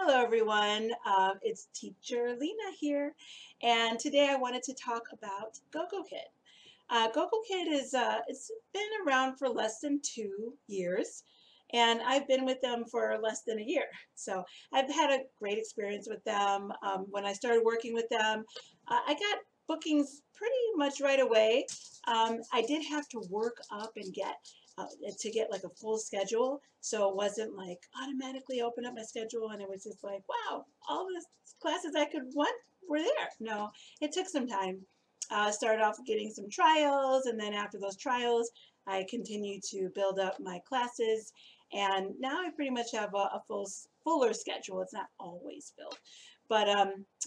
Hello, everyone. It's Teacher Lena here, and today I wanted to talk about gogokid. gogokid is it's been around for less than 2 years, and I've been with them for less than a year. So I've had a great experience with them. When I started working with them, I got bookings pretty much right away. I did have to work up and get like a full schedule, so it wasn't like automatically open up my schedule and it was just like, wow, all the classes I could want were there. No, it took some time. Started off getting some trials, and then after those trials, I continued to build up my classes, and now I pretty much have a fuller schedule. It's not always filled, but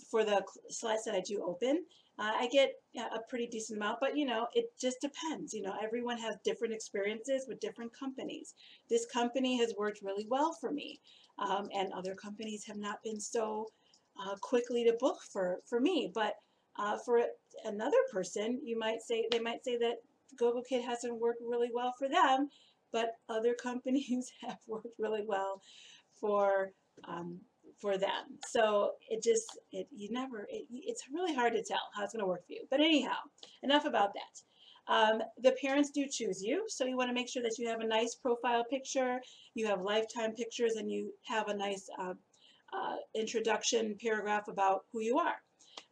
for the slots that I do open, I get a pretty decent amount, but it just depends. Everyone has different experiences with different companies. This company has worked really well for me, and other companies have not been so quickly to book for me. But for another person, they might say that gogokid hasn't worked really well for them, but other companies have worked really well for um, for them. So it's really hard to tell how it's going to work for you. But anyhow, enough about that. The parents do choose you, so you want to make sure that you have a nice profile picture, you have lifetime pictures, and you have a nice introduction paragraph about who you are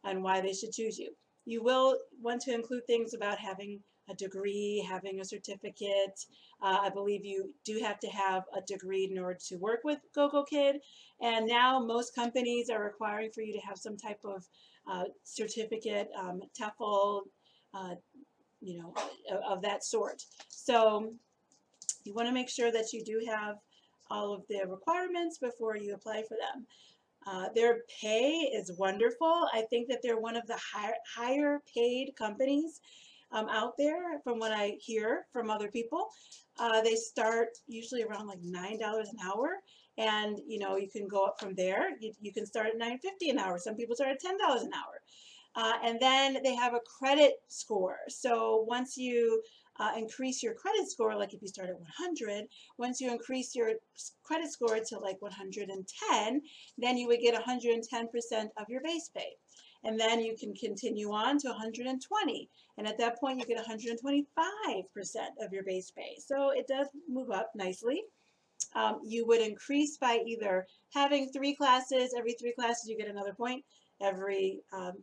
and why they should choose you. You will want to include things about having a degree, having a certificate. I believe you do have to have a degree in order to work with gogokid. And now most companies are requiring for you to have some type of certificate, TEFL, uh, of that sort. So you want to make sure that you do have all of the requirements before you apply for them. Their pay is wonderful. I think that they're one of the higher paid companies out there from what I hear from other people. They start usually around like $9 an hour, and you can go up from there. You can start at $9.50 an hour. Some people start at $10 an hour. And then they have a credit score. So once you increase your credit score, like if you start at 100, once you increase your credit score to like 110, then you would get 110% of your base pay. And then you can continue on to 120. And at that point, you get 125% of your base pay. So it does move up nicely. You would increase by either having 3 classes. Every 3 classes, you get another point. Every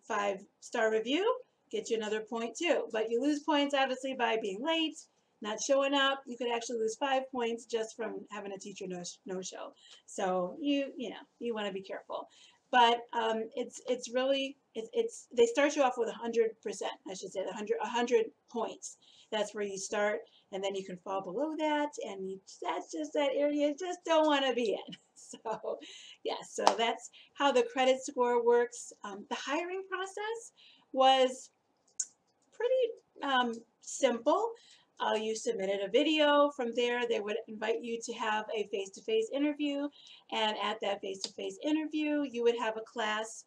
5-star review gets you another point too. But you lose points, obviously, by being late, not showing up. You could actually lose 5 points just from having a teacher no show. So you want to be careful. But it's really they start you off with 100%. I should say 100 points. That's where you start, and then you can fall below that, and that's just that area you just don't want to be in. So yeah, so that's how the credit score works. The hiring process was pretty simple. You submitted a video. From there, they would invite you to have a face-to-face interview, and at that face-to-face interview, you would have a class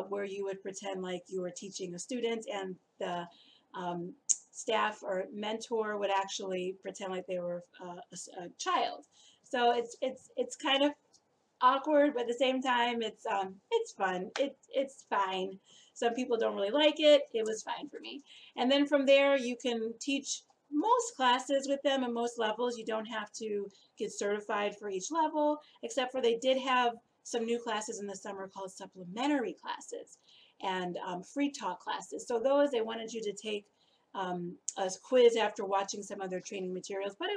where you would pretend like you were teaching a student, and the staff or mentor would actually pretend like they were a child. So it's kind of awkward, but at the same time, it's fun. It's fine. Some people don't really like it. It was fine for me. And then from there, you can teach most classes with them and most levels. You don't have to get certified for each level, except for they did have some new classes in the summer called supplementary classes and free talk classes. So those they wanted you to take a quiz after watching some of their training materials, but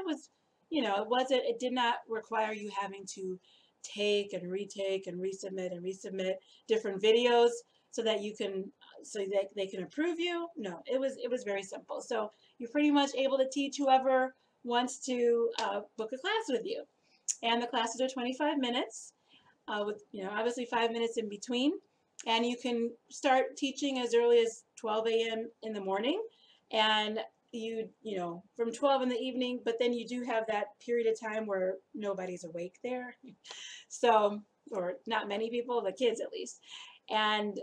it did not require you having to take and resubmit different videos so that they can approve you. No, it was very simple. So you're pretty much able to teach whoever wants to book a class with you. And the classes are 25 minutes with obviously 5 minutes in between. And you can start teaching as early as 12 a.m. in the morning, and from 12 in the evening, but then you do have that period of time where nobody's awake there. So, or not many people, the kids at least. And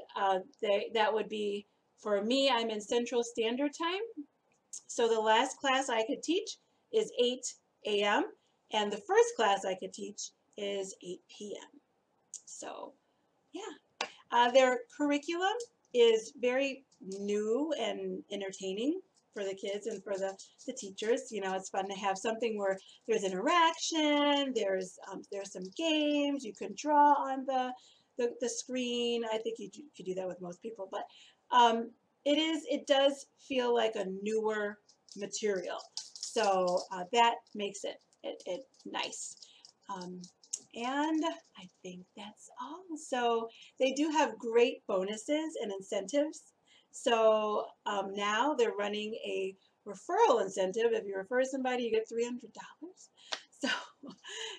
that would be, for me, I'm in Central Standard Time. So the last class I could teach is 8 a.m. and the first class I could teach is 8 p.m. So yeah, their curriculum is very new and entertaining for the kids and for the teachers. You know, it's fun to have something where there's interaction, there's some games, you can draw on the screen. I think could do that with most people, but um, it does feel like a newer material. So that makes it nice. Um, and I think that's all. So they do have great bonuses and incentives. So now they're running a referral incentive. If you refer somebody, you get $300.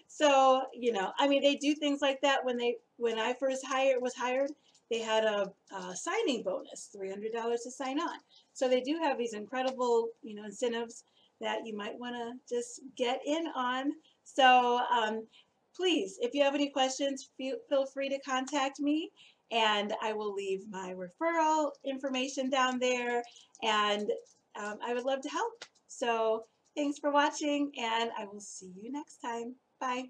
So, you know, I mean, they do things like that when I first was hired. They had a signing bonus, $300 to sign on. So they do have these incredible, you know, incentives that you might want to just get in on. So please, if you have any questions, feel free to contact me, and I will leave my referral information down there, and I would love to help. So thanks for watching, and I will see you next time. Bye.